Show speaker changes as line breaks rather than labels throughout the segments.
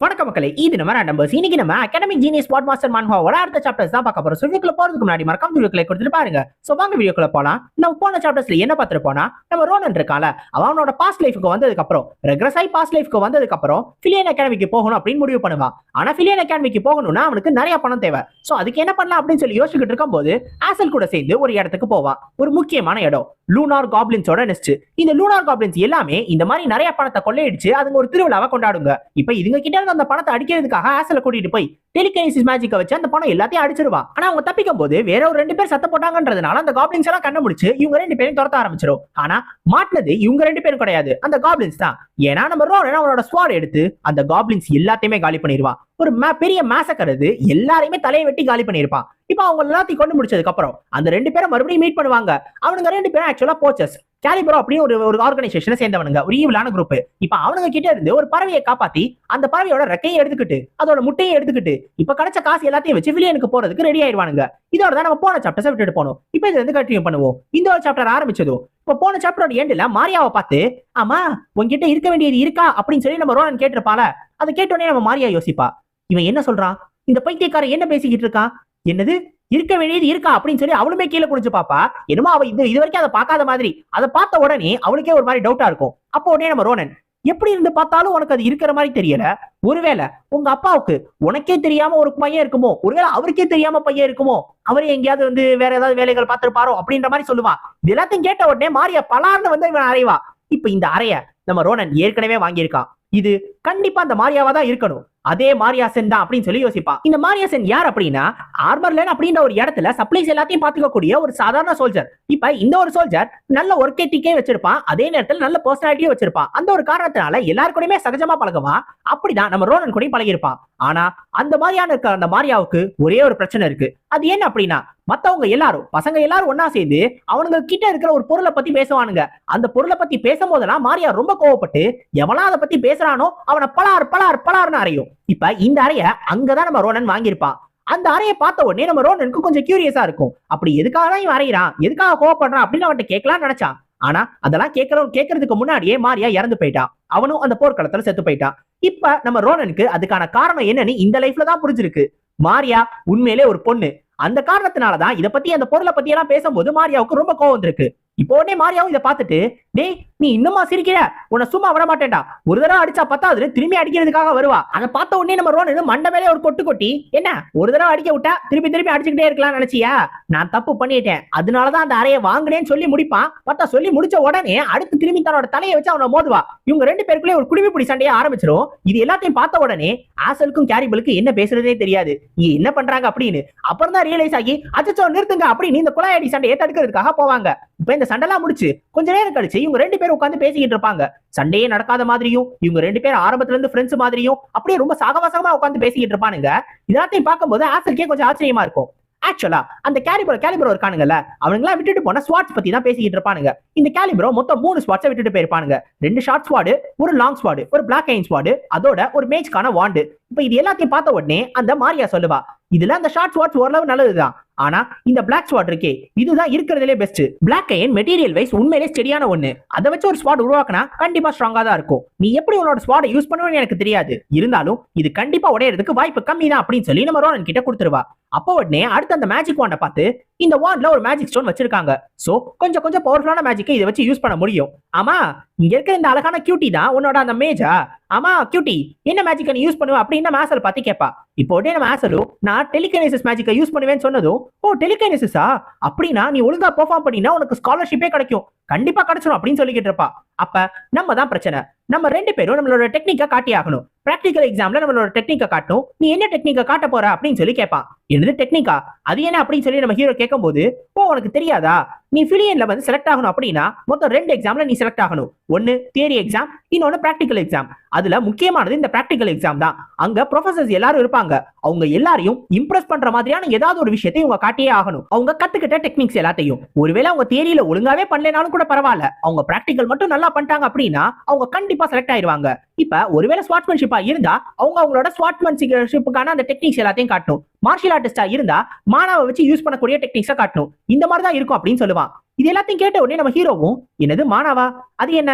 வணக்கம் மக்களே, இது நம்ம நம்பர்ஸ். இன்னைக்கு நம்ம அகாடமிக் ஜீனியஸ் ஸ்பாட் மாஸ்டர் மான்ஹாவோட அடுத்த சாப்டர்ஸ் தான் பார்க்க போறோம். வீடியோக்குள்ள போறதுக்கு முன்னாடி மறக்காம வீடியோக்குள்ள கொடுத்துட்டு பாருங்க. சோ வாங்க வீடியோக்குள்ள போலாம். நம்ம போன சாப்டர்ஸ்ல என்ன பார்த்திருப்போம்னா, நம்ம ரோனன் இருக்கால, அவனோட பாஸ்ட் லைஃப்க்கு வந்ததுக்கு அப்புறம் ரெக்ரெஸ் ஆகி பாஸ்ட் லைஃப்க்கு வந்ததுக்கு அப்புறம் ஃபிலியன் அகாடமிக்கு போகணும் அப்படின்னு முடிவு பண்ணுவான். ஆனா ஃபிலியன் அகாடமிக்கு போகணும்னா அவனுக்கு நிறைய பணம் தேவை. சோ அதுக்கு என்ன பண்ணலாம் அப்படின்னு சொல்லி யோசிச்சுட்டு இருக்கும்போது ஆசல் கூட சேர்ந்து ஒரு இடத்துக்கு போவான். ஒரு முக்கியமான இடம், லூனார் காப்ளின்ஸோட நெஸ்ட். இந்த லூனார் காப்ளின்ஸ் எல்லாமே இந்த மாதிரி நிறைய பணத்தை கொள்ளையடிச்சு அதுங்க ஒரு திருவிழாவை கொண்டாடுங்க. இப்ப இதுங்க கிட்ட இருந்து அந்த பணத்தை அடிக்கிறதுக்காக ஆசல கூட்டிட்டு போய் டெலிகைனசிஸ் மேஜிக்க வச்சு அந்த பணம் எல்லாத்தையும் அடிச்சிருவான். ஆனா அவங்க தப்பிக்கும் போது வேற ஒரு 2 பேர் சத்த போட்டாங்கன்றதுனால அந்த காப்ளின்ஸ் எல்லாம் கண்ண முடிச்சு இவங்க 2 பேரையும் துரத்த ஆரம்பிச்சிடும். ஆனா மாட்டினது இவங்க 2 பேரும் கிடையாது, அந்த காப்ளின்ஸ் தான். ஏன்னா நம்ம ரோனன் அவனோட ஸ்வாட் எடுத்து அந்த காப்ளின்ஸ் எல்லாத்தையுமே காலி பண்ணிடுவான். ஒரு பெரிய மேசக்கர் அது, எல்லாரையுமே தலையை வெட்டி காலி பண்ணிருப்பான். இப்ப அவங்க எல்லாத்தையும் கொண்டு முடிச்சதுக்கு அப்புறம் அந்த 2 பேரும் மறுபடியும் மீட் பண்ணுவாங்க. அவனுங்க 2 பேரும் ஆக்சுவலா போச்சஸ் கேலிபரோ அப்படின்னு ஒரு ஆர்கனைசேஷனை சேர்ந்தவனுங்க, ஒரு ஈவிலான குரூப். இப்ப அவனுங்க கிட்ட இருந்து ஒரு பறவையை காப்பாத்தி அந்த பறவையோட ரெக்கையை எடுத்துக்கிட்டு அதோட முட்டையை எடுத்துக்கிட்டு இப்ப கிடைச்ச காசு எல்லாத்தையும் வச்சு வில்லியனுக்கு போறதுக்கு ரெடி ஆயிடுவானுங்க. இதோட தான் நம்ம போன சாப்டர்ஸ் விட்டுட்டு போனோம். இப்ப இதுல இருந்து கண்டினியூ பண்ணுவோம். இந்த ஒரு சாப்டர் ஆரம்பிச்சதும் இப்ப போன சாப்டரோட எண்ட்ல மாரியாவை பார்த்து, ஆமா உன்கிட்ட இருக்க வேண்டியது இருக்கா அப்படின்னு சொல்லி நம்ம ரோனன் கேட்டிருப்பால. அதை கேட்டோடனே நம்ம மாரியா யோசிப்பா, இவன் என்ன சொல்றான், இந்த பைத்தியக்காரன் என்ன பேசிக்கிட்டு இருக்கான், என்னது இருக்க வேண்டியது இருக்கா அப்படின்னு சொல்லி அவளுமே கீழே குடிச்சு பாப்பா. என்னமோ அவ இது வரைக்கும் அதை பார்க்காத மாதிரி. அதை பார்த்த உடனே அவளுக்கே ஒரு மாதிரி டவுட்டா இருக்கும். அப்போ உடனே நம்ம ரோனன், எப்படி இருந்து பார்த்தாலும் உனக்கு அது இருக்கிற மாதிரி தெரியல, ஒருவேளை உங்க அப்பாவுக்கு உனக்கே தெரியாம ஒரு பையன் இருக்குமோ, ஒருவேளை அவருக்கே தெரியாம பையன் இருக்குமோ, அவரே எங்கேயாவது வேற ஏதாவது வேலைகள் பார்த்திருப்பாரோ அப்படின்ற மாதிரி சொல்லுவான். இது எல்லாத்தையும் கேட்ட உடனே மாரியா பலார்னு இவன் அறைவா. இப்ப இந்த அறைய நம்ம ரோனன் ஏற்கனவே வாங்கியிருக்கான். இது கண்டிப்பா அந்த மாரியாவா தான் இருக்கணும், அதே மாரியாசன் தான் அப்படின்னு சொல்லி யோசிப்பான். இந்த மாரியாசன் யார் அப்படின்னா, ஆர்மர்லேண்ட் அப்படின்ற ஒரு இடத்துல சப்ளைஸ் எல்லாத்தையும் பாத்துக்கக்கூடிய ஒரு சாதாரண சோல்ஜர். இப்ப இந்த ஒரு சோல்ஜர் நல்ல ஒர்க் எத்திக்கே வச்சிருப்பான், அதே நேரத்தில் நல்ல பர்சனாலிட்டியும் வச்சிருப்பான். அந்த ஒரு காரணத்தினால எல்லாருக்கூடயுமே சகஜமா பழகுவான். அப்படிதான் நம்ம ரோனன் கூட பழகிருப்பான். ஆனா அந்த மாதிரியான இருக்க அந்த மாரியாவுக்கு ஒரே ஒரு பிரச்சனை இருக்கு. அது என்ன அப்படின்னா, மத்தவங்க எல்லாரும் பசங்க எல்லாரும் ஒன்னா சேர்ந்து அவனுங்க கிட்ட இருக்கிற ஒரு பொருளை பத்தி பேசுவானுங்க. அந்த பொருளை பத்தி பேசும் போதெல்லாம் மாரியா ரொம்ப கோவப்பட்டு எவனா அதை பத்தி பேசுறானோ அவனை பலார் பலார் பலார்னு அறையும். இப்ப இந்த அறைய அங்கதான் நம்ம ரோனன் வாங்கியிருப்பான். அந்த அறையை பார்த்த உடனே நம்ம ரோனனுக்கு கொஞ்சம் கியூரியஸா இருக்கும். அப்படி எதுக்காக தான் இவன் அறையிறான், எதுக்காக கோவப்படுறான் அப்படின்னு அவன்கிட்ட கேட்கலாம்னு நினைச்சான். ஆனா அதெல்லாம் கேட்கறதுக்கு முன்னாடியே மாரியா இறந்து போயிட்டான். அவனும் அந்த போர்க்களத்துல செத்து போயிட்டான். இப்ப நம்ம ரோனனுக்கு அதுக்கான காரணம் என்னன்னு இந்த லைஃப்ல தான் புரிஞ்சிருக்கு. மாரியா உண்மையிலே ஒரு பொண்ணு. அந்த காரணத்தினாலதான் இதை பத்தி அந்த பொருளை பத்தி எல்லாம் பேசும்போது மாரியாவுக்கு ரொம்ப கோவம் இருக்கு. இப்போ உடனே மாரியாவும் இதை பார்த்துட்டு, டேய் நீ இன்னுமா சிரிக்கிற, உன்னை சும்மா விட மாட்டேன்டா, ஒரு தடவை அடிச்சா பத்தாது திரும்பி அடிக்கிறதுக்காக வருவா. அதை பார்த்த உடனே நம்ம ரோனன் மண்ட மேலே ஒரு கொட்டு கொட்டி, என்ன ஒரு தடவை அடிக்க விட்டா திருப்பி திருப்பி அடிச்சுக்கிட்டே இருக்கலாம் நினைச்சியா, நான் தப்பு பண்ணிட்டேன் அதனாலதான் அந்த அறையை வாங்கினேன்னு சொல்லி முடிப்பான். பார்த்தா சொல்லி முடிச்ச உடனே அடுத்து திரும்பி தன்னோட தலையை வச்சு அவனை மோதுவா. இவங்க 2 பேருக்குள்ளே ஒரு குடிமைப்பிடி சண்டையை ஆரம்பிச்சிடும். இது எல்லாத்தையும் பார்த்த உடனே ஆசலுக்கும் கேரிபலுக்கும் என்ன பேசுறதே தெரியாது, என்ன பண்றாங்க அப்படின்னு. அப்புறம் தான் ரியலைஸ் ஆகி, அச்சோ நிறுத்துங்க அப்படின்னு இந்த குழாயடி சண்டையை தடுக்கிறதுக்காக போவாங்க. இப்ப இந்த சண்டைலாம் முடிச்சு கொஞ்ச நேரம் கழிச்சு இவங்க 2 பேரும் உட்காந்து பேசிக்கிட்டு இருப்பாங்க. சண்டையே நடக்காத மாதிரியும் இவங்க 2 பேரும் ஆரம்பத்துல இருந்து ஃப்ரெண்ட்ஸ் மாதிரியும் அப்படியே ரொம்ப சாகவாசகமா உட்காந்து பேசிக்கிட்டு இருப்பானுங்க. இதெல்லாத்தையும் பார்க்கும்போது ஆசலுக்கே கொஞ்சம் ஆச்சரியமா இருக்கும். ஆக்சுவலா அந்த கேலிபரோ இருக்கானுங்கல்ல, அவனுங்களாம் விட்டுட்டு போன ஸ்வாட்ஸ் பத்தி தான் பேசிக்கிட்டு இருப்பானுங்க. இந்த கேலிபரோ மொத்தம் 3 ஸ்வாட்ஸை விட்டுட்டு போயிருப்பானுங்க. 2 ஷார்ட் ஸ்வாடு, ஒரு லாங் ஸ்வாடு, ஒரு பிளாக் ஐன் ஸ்வாடு, அதோட ஒரு மேஜ்க்கான வாண்டு. இப்ப இது எல்லாத்தையும் பார்த்த உடனே அந்த மாரியா சொல்லுவா, இதுல அந்த ஷார்ட் ஸ்வாட்ஸ் ஓரளவு நல்லதுதான், ஆனா இந்த பிளாக் ஸ்வாட் இருக்கே இதுதான் இருக்கிறதுலே best. Black iron material wise உண்மையிலே ஸ்டெடியான ஒண்ணு. அதை வச்சு ஒரு ஸ்வாட் உருவாக்கினா கண்டிப்பா ஸ்ட்ராங்கா தான் இருக்கும். நீ எப்படி உன்னோட ஸ்வாடை யூஸ் பண்ணுவேன்னு எனக்கு தெரியாது, இருந்தாலும் இது கண்டிப்பா உடையறதுக்கு வாய்ப்பு கம்மி தான் அப்படின்னு சொல்லி நம்ம ரோனன் கிட்ட கொடுத்துருவா. அப்போ உடனே அடுத்து அந்த மேஜிக் வாண்டை பார்த்து, இந்த வாண்ட்ல ஒரு மேஜிக் ஸ்டோன் வச்சிருக்காங்க, சோ கொஞ்சம் பவர்ஃபுல்லான மேஜிக்கை இதை வச்சு யூஸ் பண்ண முடியும். ஆமா இங்க இருக்கிற இந்த அழகான கியூட்டி தான் உன்னோட அந்த மேஜா, ஆமா கியூட்டி என்ன மேஜிக்கை நீ யூஸ் பண்ணுவ அப்படின்னு நம்ம ஆசல் பார்த்து கேட்பா. இப்போ உடனே நம்ம ஆசலும், நான் டெலிகைனசிஸ் மேஜிக்கை யூஸ் பண்ணுவேன்னு சொன்னதும், ஓ டெலிகைனசிஸா, அப்படின்னா நீ ஒழுங்கா பெர்ஃபார்ம் பண்ணினா உனக்கு ஸ்காலர்ஷிப்பே கிடைக்கும், கண்டிப்பா கிடைச்சிடும் அப்படின்னு சொல்லிக்கிட்டு இருப்பா. அப்ப நம்ம தான் பிரச்சனை, நம்ம 2 பேரும் நம்மளோட டெக்னிக்கை காட்டி ஆகணும். பிராக்டிகல் எக்ஸாம்ல நம்மளோட டெக்னிக்கை காட்டணும். நீ என்ன டெக்னிக்கை காட்ட போற அப்படின்னு சொல்லி கேட்பான். என்னது டெக்னிக்கா, அது என்ன அப்படின்னு சொல்லி நம்ம ஹீரோ கேட்கும் போது, ஓ உனக்கு தெரியாதா, நீ ஃபிலியன்ல செலக்ட் ஆகணும் அப்படின்னா மொத்தம் 2 எக்ஸாம்ல நீ செலக்ட் ஆகணும். ஒன்னு தியரி எக்ஸாம், இன்னொன்னு பிராக்டிகல் எக்ஸாம். அதுல முக்கியமானது இந்த பிராக்டிகல் எக்ஸாம் தான். அங்க ப்ரொஃபசர்ஸ் எல்லாரும் இருப்பாங்க. அவங்க எல்லாரையும் இம்ப்ரெஸ் பண்ற மாதிரியான ஏதாவது ஒரு விஷயத்தை இவங்க காட்டியே ஆகணும். அவங்க கத்துக்கிட்ட டெக்னிக்ஸ் எல்லாத்தையும். ஒருவேளை அவங்க தியரியில ஒழுங்காவே பண்ணலனாலும் கூட பரவாயில்ல, அவங்க பிராக்டிகல் மட்டும் நல்லா பண்ணிட்டாங்க அப்படின்னா அவங்க கண்டிப்பா செலக்ட் ஆயிருவாங்க. இப்ப ஒருவேளை ஸ்வாட்மேன்ஷிப்பா இருந்தா அவங்க அவங்களோட ஸ்வாட்மேன்ஷிப்புக்கான அந்த டெக்னிக்ஸ் எல்லாத்தையும் காட்டணும். மார்ஷியல் ஆர்டிஸ்டா இருந்தா மானாவை வச்சு யூஸ் பண்ணக்கூடிய டெக்னிக்ஸை காட்டணும். இந்த மாதிரி தான் இருக்கும் அப்படின்னு சொல்லுவான். இது எல்லாத்தையும் கேட்ட உடனே நம்ம ஹீரோவும், என்னது மானாவா, அது என்ன,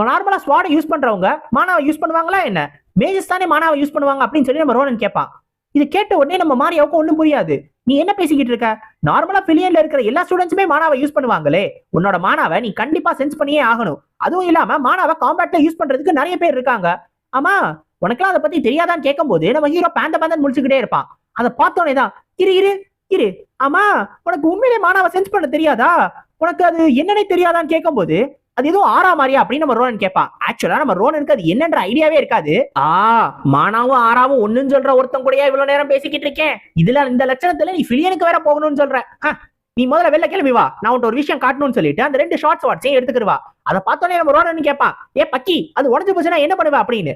நார்மலா ஸ்வாட யூஸ் பண்றவங்க மானாவை யூஸ் பண்ணுவாங்களா என்ன, மேஜஸ் தானே மானாவை யூஸ் பண்ணுவாங்க அப்படின்னு சொல்லி நம்ம ரோனன் கேட்பான். இது கேட்ட உடனே நம்ம மாரியாவுக்கு ஒண்ணும் புரியாது. நீ என்ன பேசிக்கிட்டு இருக்க? நார்மலா பில்லியன்ல இருக்கிற எல்லா ஸ்டூடெண்ட்ஸுமே மானாவை யூஸ் பண்ணுவாங்களே, உன்னோட மானாவை நீ கண்டிப்பா சென்ஸ் பண்ணியே ஆகணும். அதுவும் இல்லாம மானாவை காம்பேக்ட்ல யூஸ் பண்றதுக்கு நிறைய பேர் இருக்காங்க. ஆமா, உனக்கெல்லாம் அதை பத்தி தெரியாதான்னு கேட்கும் போது நம்ம ஹீரோ பேந்தன் முடிச்சுக்கிட்டே இருப்பான். அதை பார்த்தோன்னே தான் இரு இரு இரு ஆமா, உனக்கு உண்மையிலே மானாவை சென்ஸ் பண்ண தெரியாதா? உனக்கு அது என்னன்னே தெரியாதான்னு கேட்கும் போது அது எதுவும் ஆறா மாதிரியா அப்படின்னு நம்ம ரோனன் கேட்பான். ஆக்சுவலா நம்ம ரோனனுக்கு அது என்னன்ற ஐடியாவே இருக்காது. மானாவும் ஆறாவும் ஒண்ணுன்னு சொல்ற ஒருத்தன் கூடயா இவ்வளவு நேரம் பேசிக்கிட்டு இருக்கேன்? இதுல இந்த லட்சணத்துல நீ பில்லியனுக்கு வேற போகணும்னு சொல்ற. நீ முதல்ல வெளில கிளம்பி வா, நான் உன்ட்ட ஒரு விஷயம் காட்டணும்னு சொல்லிட்டு அந்த 2 ஷார்ட்ஸ் வாட்சையும் எடுத்துக்கிடுவா. அதை பார்த்தோன்னே நம்ம ரோனன் கேட்பான், ஏ பக்கி, அது உடஞ்சு போச்சுன்னா என்ன பண்ணுவ அப்படின்னு.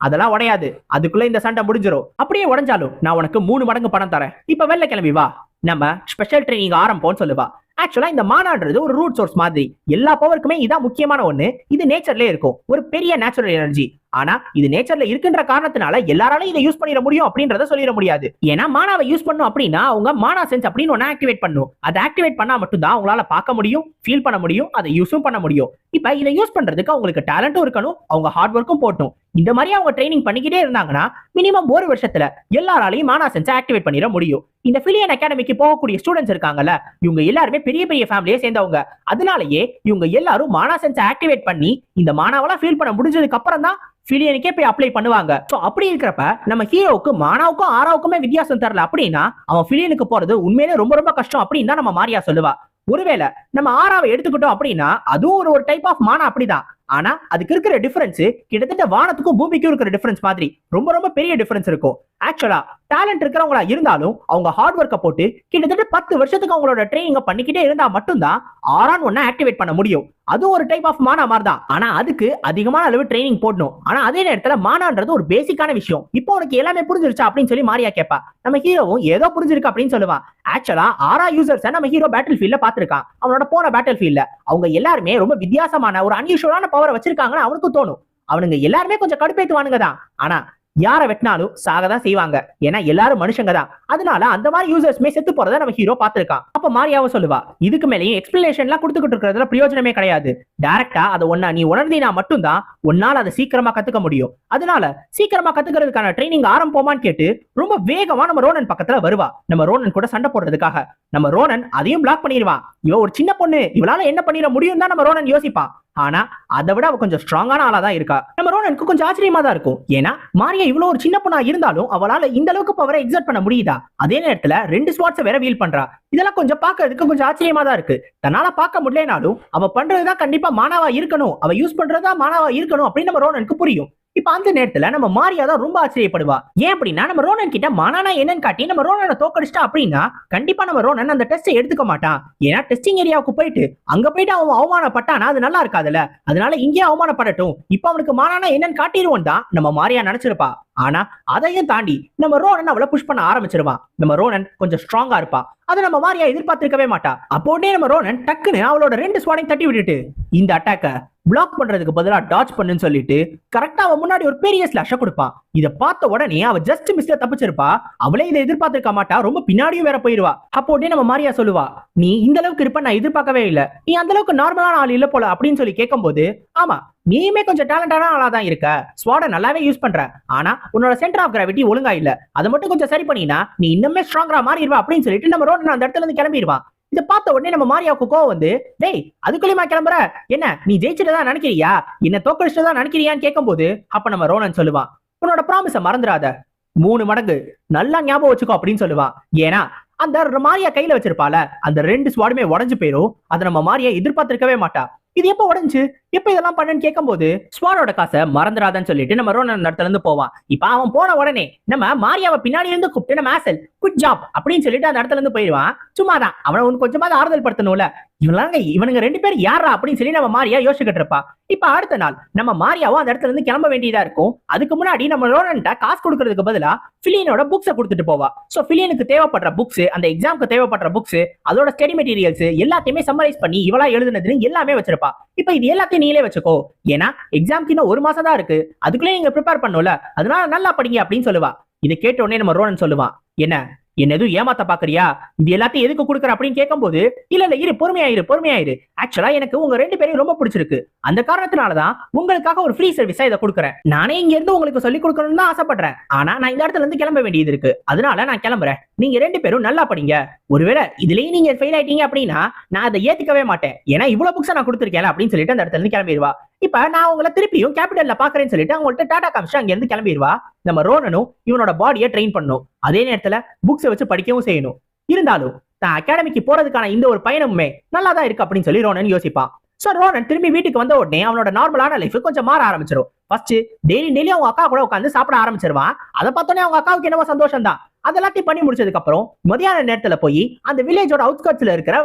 அதெல்லாம் உடையாது, அதுக்குள்ள இந்த சண்டை முடிஞ்சிடும். அப்படியே உடஞ்சாலும் நான் உனக்கு 3 மடங்கு பணம் தரேன், இப்ப வெளில கிளம்பி வா, நம்ம ஸ்பெஷல் ட்ரைனிங் ஆரம்பிப்போம்னு சொல்லுவா. ஆக்சுவலா இந்த மானான்றது ஒரு ரூட் சோர்ஸ் மாதிரி, எல்லா பவருக்குமே இதான் முக்கியமான ஒண்ணு. இது நேச்சர்லயே இருக்கும், ஒரு பெரிய நேச்சுரல் எனர்ஜி. ஆனா இது நேச்சர்ல இருக்குன்ற காரணத்தினால எல்லாராலையும் இதை யூஸ் பண்ணிட முடியும் அப்படின்றத சொல்லிட முடியாது. ஏன்னா மானாவை யூஸ் பண்ணும் அப்படின்னா அவங்க மானா சென்ஸ் அப்படின்னு ஒன்னு ஆக்டிவேட் பண்ணும். அதை ஆக்டிவேட் பண்ணா மட்டும் தான் அவங்களால பார்க்க முடியும், ஃபீல் பண்ண முடியும், அதை யூஸும் பண்ண முடியும். இப்ப இதை யூஸ் பண்றதுக்கு அவங்களுக்கு டேலண்டும் இருக்கணும், அவங்க ஹார்ட் ஒர்க்கும் போட்டும். இந்த மாதிரி அவங்க ட்ரைனிங் பண்ணிக்கிட்டே இருந்தாங்கன்னா மினிமம் 1 வருஷத்துல எல்லாராலையும் மானா சென்ஸ் ஆக்டிவேட் பண்ணிட முடியும். இந்த பில்லியன் அகாடமிக்கு போகக்கூடிய ஸ்டூடெண்ட்ஸ் இருக்காங்கல்ல, இவங்க எல்லாருமே பெரிய பெரிய ஃபேமிலியே சேர்ந்தவங்க. அதனாலயே இவங்க எல்லாரும் மானா சென்ஸ் ஆக்டிவேட் பண்ணி இந்த மானாவெல்லாம் ஃபீல் பண்ண முடிஞ்சதுக்கு அப்புறம் தான் பில்லியனுக்கே போய் அப்ளை பண்ணுவாங்க. சோ அப்படி இருக்கிறப்ப நம்ம ஹீரோவுக்கு மானாவுக்கும் ஆறாவுக்குமே வித்தியாசம் தெரியல அப்படின்னா அவன் பில்லியனுக்கு போறது உண்மையிலே ரொம்ப ரொம்ப கஷ்டம் அப்படின்னு தான் நம்ம மாரியா சொல்லுவா. ஒருவேளை நம்ம ஆறாவை எடுத்துக்கிட்டோம் அப்படின்னா அதுவும் ஒரு டைப் ஆஃப் மானா அப்படிதான். ஆனா அதுக்கு இருக்கிற டிஃபரன்ஸ் கிட்டத்தட்ட வானத்துக்கும் பூமிக்கும் இருக்கிற டிஃபரன்ஸ் மாதிரி ரொம்ப ரொம்ப பெரிய டிஃபரன்ஸ் இருக்கும். ஆக்சுவலா டேலண்ட் இருக்கிறவங்களா இருந்தாலும் அவங்க ஹார்ட் ஒர்க்கை போட்டு கிட்டத்தட்ட 10 வருஷத்துக்கு அவங்களோட ட்ரைனிங் பண்ணிக்கிட்டே இருந்தா மட்டும்தான் ஆறான் ஒன்ன ஆக்டிவேட் பண்ண முடியும். அது ஒரு டைப் ஆஃப் மானா மாதிரி தான். ஆனா அதுக்கு அதிகமான அளவு ட்ரைனிங் போடணும். ஆனா அதே நேரத்துல மானான்றது ஒரு பேசிக்கான விஷயம். இப்போ உனக்கு எல்லாமே புரிஞ்சிருச்சா அப்படின்னு சொல்லி மாரியா கேட்பா. நம்ம ஹீரோவும் ஏதோ புரிஞ்சிருக்கு அப்படின்னு சொல்லுவான். ஆக்சுவலா ஆரா யூசர்ஸ் நம்ம ஹீரோ பேட்டில் ஃபீல்ட்ல பாத்துருக்கான். அவனோட போன பேட்டில் ஃபீல்ட்ல அவங்க எல்லாருமே ரொம்ப வித்தியாசமான ஒரு அன்யூஷுவலான பவரை வச்சிருக்காங்கன்னு அவனுக்கு தோணும். அவனுங்க எல்லாருமே கொஞ்சம் கடுப்பேத்துவானுங்க தான். ஆனா யாரை வெட்டினாலும் சாகதான் செய்வாங்க, ஏன்னா எல்லாரும் மனுஷங்க தான். அதனால அந்த மாதிரி யூசர்ஸ்மே செத்து போறதை நம்ம ஹீரோ பாத்துருக்கான். அப்ப மாரியாவும் சொல்லுவா, இதுக்கு மேலேயும் எக்ஸ்பிளனேஷன் எல்லாம் கொடுத்துக்கிட்டு இருக்கிறதுல பிரயோஜனமே கிடையாது. டைரக்டா அதை ஒன்னா நீ உணர்ந்தீனா மட்டும்தான் உன்னால அதை சீக்கிரமா கத்துக்க முடியும். அதனால சீக்கிரமா கத்துக்கிறதுக்கான ட்ரைனிங் ஆரம்பிப்போமான்னு கேட்டு ரொம்ப வேகமா நம்ம ரோனன் பக்கத்துல வருவா, நம்ம ரோனன் கூட சண்டை போடுறதுக்காக. நம்ம ரோனன் அதையும் பிளாக் பண்ணிடுவான். இவ ஒரு சின்ன பொண்ணு, இவளால என்ன பண்ணிட முடியும் தான் நம்ம ரோனன் யோசிப்பான். ஆனா அதை விட அவ கொஞ்சம் ஸ்ட்ராங்கான ஆளா தான் இருக்கா. நம்ம ரோனனுக்கு கொஞ்சம் ஆச்சரியமா தான் இருக்கும். ஏன்னா மாரியா இவ்வளவு ஒரு சின்ன பொண்ணா இருந்தாலும் அவளால இந்த அளவுக்கு பவரை எக்ஸர்ட் பண்ண முடியுதா? அதே நேரத்துல 2 ஸ்வாட்ஸ் வேற வீல் பண்றா. இதெல்லாம் கொஞ்சம் பார்க்கிறதுக்கு கொஞ்சம் ஆச்சரியமா தான் இருக்கு. தன்னால பார்க்க முடியலனாலும் அவ பண்றதுதான் கண்டிப்பா மானாவா இருக்கணும், அவ யூஸ் பண்றதா மானாவா இருக்கணும் அப்படின்னு நம்ம ரோனனுக்கு புரியும். இப்ப அந்த நேரத்துல நம்ம மாரியா தான் ரொம்ப ஆச்சரியப்படுவா. ஏன் அப்படின்னா நம்ம ரோனன் கிட்ட மானானா என்னன்னு காட்டி நம்ம ரோனனை தோக்கடிச்சிட்டா அப்படின்னா கண்டிப்பா நம்ம ரோனன் அந்த டெஸ்ட்டை எடுத்துக்க மாட்டான். ஏன்னா டெஸ்டிங் ஏரியாவுக்கு போயிட்டு அங்க போயிட்டு அவன் அவமானப்பட்டானா அது நல்லா இருக்காதுல்ல. அதனால இங்கே அவமானப்படட்டும், இப்ப அவனுக்கு மானானா என்னன்னு காட்டிடுவோம் தான் நம்ம மாரியா நினைச்சிருப்பா. ஆனா அதையும் தாண்டி நம்ம ரோனன் அவளை புஷ் பண்ண ஆரம்பிச்சிருவான். நம்ம ரோனன் கொஞ்சம் ஸ்ட்ராங்கா இருப்பா. அதை நம்ம மாரியா எதிர்பார்த்திருக்கவே மாட்டா. அப்போடே நம்ம ரோனன் டக்குன்னு அவளோட 2 ஸ்வாடையும் தட்டி விட்டுட்டு இந்த அட்டாக்க பிளாக் பண்றதுக்கு பதிலா டாச் பண்ணுன்னு சொல்லிட்டு கரெக்டா அவன் முன்னாடி ஒரு பெரிய ஸ்லாஷ கொடுப்பான். இதை பார்த்த உடனே அவ ஜஸ்ட் மிஸ்ல தப்பிச்சிருப்பா. அவளே இதை எதிர்பார்த்திருக்க மாட்டா, ரொம்ப பின்னாடியும் வேற போயிருவா. அப்போடே நம்ம மாரியா சொல்லுவா, நீ இந்த அளவுக்கு இருப்ப நான் எதிர்பார்க்கவே இல்லை, நீ அந்த அளவுக்கு நார்மலான ஆள் இல்ல போல அப்படின்னு சொல்லி கேட்கும் போது, ஆமா நீயுமே கொஞ்சம் டேலண்டான ஆளா தான் இருக்க, ஸ்வாட நல்லாவே யூஸ் பண்ற, ஆனா உன்னோட சென்டர் ஆஃப் கிராவிட்டி ஒழுங்கா இல்ல, அதை மட்டும் கொஞ்சம் சரி பண்ணினா நீ இன்னுமே ஸ்ட்ராங்கரா மாறிடுவா அப்படின்னு சொல்லிட்டு நம்ம ரோனன் அந்த இடத்துல இருந்து கிளம்பிடுவான். இதை பார்த்த உடனே நம்ம மாரியாவுக்கு கோவம் வந்து, டேய் அதுக்குள்ளேயுமா கிளம்புற, என்ன நீ ஜெயிச்சுட்டுதான் நினைக்கிறியா, என்ன தோக்கடிச்சுதான் நினைக்கிறியான்னு கேட்கும் போது அப்ப நம்ம ரோனன் சொல்லுவான், உன்னோட ப்ராமிஸ மறந்துடாத, 3 மடங்கு நல்லா ஞாபகம் வச்சுக்கோ அப்படின்னு சொல்லுவான். ஏன்னா அந்த மாரியா கையில வச்சிருப்பால அந்த 2 ஸ்வாடுமே உடஞ்சு போயிரும். அதை நம்ம மாரியா எதிர்பார்த்திருக்கவே மாட்டா. இது எப்ப உடஞ்சு எப்ப இதெல்லாம் பண்ணன்னு கேட்கும் போது ஸ்வாடோட காசை மறந்துடாதன்னு சொல்லிட்டு நம்ம ரோனன் அந்த இடத்துல இருந்து போவான். இப்ப அவன் போன உடனே நம்ம மாரியாவை பின்னாடி இருந்து கூப்பிட்டு நம்ம ஆசல் குட் ஜாப் அப்படின்னு சொல்லிட்டு அந்த இடத்துல இருந்து போயிடுவான். சும்மாதான் அவனை ஒன்று கொஞ்சமாவது ஆறுதல் படுத்தணும்ல. இவனுங்க 2 பேர் யாரா அப்படின்னு சொல்லி நம்ம மாரியா யோசிச்சுக்கிட்டு இருப்பா. இப்ப அடுத்த நாள் நம்ம மாரியாவும் அந்த இடத்துல இருந்து கிளம்ப வேண்டியதா இருக்கும். அதுக்கு முன்னாடி நம்ம ரோனன்ட்ட காசு கொடுக்கறதுக்கு பதிலா பிலியனோட புக்ஸை கொடுத்துட்டு போவா. சோ பிலியனுக்கு தேவைப்படுற புக்ஸ், அந்த எக்ஸாம்க்கு தேவைப்படுற புக்ஸ், அதோட ஸ்டடி மெட்டீரியல்ஸ் எல்லாத்தையுமே சம்மரைஸ் பண்ணி இவளா எழுதுனதுன்னு எல்லாமே வச்சிருப்பா. இப்ப இது எல்லாத்தையும் நீங்களே வச்சுக்கோ, ஏன்னா எக்ஸாம்க்கு இன்னும் 1 மாசம் தான் இருக்கு, அதுக்குள்ளே நீங்க ப்ரிப்பேர் பண்ணல, அதனால நல்லா படிங்க அப்படின்னு சொல்லுவா. இதை கேட்ட உடனே நம்ம ரோனன் சொல்லுவான், என்ன என்ன எதுவும் ஏமாத்த பாக்குறியா? இது எல்லாத்தையும் எதுக்கு கொடுக்குற அப்படின்னு கேட்கும்போது, இல்ல இல்ல இரு, பொறுமையாயிரு. ஆக்சுவலா எனக்கு உங்க 2 பேரையும் ரொம்ப பிடிச்சிருக்கு. அந்த காரணத்தினாலதான் உங்களுக்காக ஒரு ஃப்ரீ சர்வீஸா இதை கொடுக்குறேன். நானே இங்க இருந்து உங்களுக்கு சொல்லி கொடுக்கணும்னு தான் ஆசைப்படுறேன். ஆனா நான் இந்த இடத்துல இருந்து கிளம்ப வேண்டியது இருக்கு. அதனால நான் கிளம்புறேன். நீங்க 2 பேரும் நல்லா படிங்க. ஒருவேளை இதுலயும் நீங்க ஃபெயில் ஆயிட்டீங்க அப்படின்னா நான் அதை ஏத்துக்கவே மாட்டேன். ஏன்னா இவ்வளவு புக்ஸ் நான் கொடுத்துருக்கேன் அப்படின்னு சொல்லிட்டு அந்த இடத்துல இருந்து கிளம்பிடுவா. இப்ப நான் உங்களை திருப்பியும் கேபிட்டல்ல பாக்குறேன்னு சொல்லிட்டு அவங்கள்ட்ட டாடா காமிச்சு அங்க இருந்து கிளம்பிடுவா. நம்ம ரோனனும் இவனோட பாடியை ட்ரெயின் பண்ணும். அதே நேரத்துல புக்ஸை வச்சு படிக்கவும் செய்யணும். இருந்தாலும் தான் அகாடமிக்கு போறதுக்கான இந்த ஒரு பயணமுமே நல்லா தான் இருக்கு அப்படின்னு சொல்லி ரோனன் யோசிப்பான். சோ ரோனன் திரும்பி வீட்டுக்கு வந்த உடனே அவனோட நார்மலான லைஃப் கொஞ்சம் மாற ஆரம்பிச்சிடும். ஃபர்ஸ்ட் டெய்லி அவங்க அக்கா கூட உட்காந்து சாப்பிட ஆரம்பிச்சிருவான். அதை பார்த்தோன்னே அவங்க அக்காவுக்கு என்னவோ சந்தோஷம் தான். அதெல்லாத்தையும் பண்ணி முடிச்சதுக்கு அப்புறம் மதியான நேரத்துல போய் அந்த வில்லேஜோட அவுட்ஸ்கர்ட்ஸ்ல இருக்கிற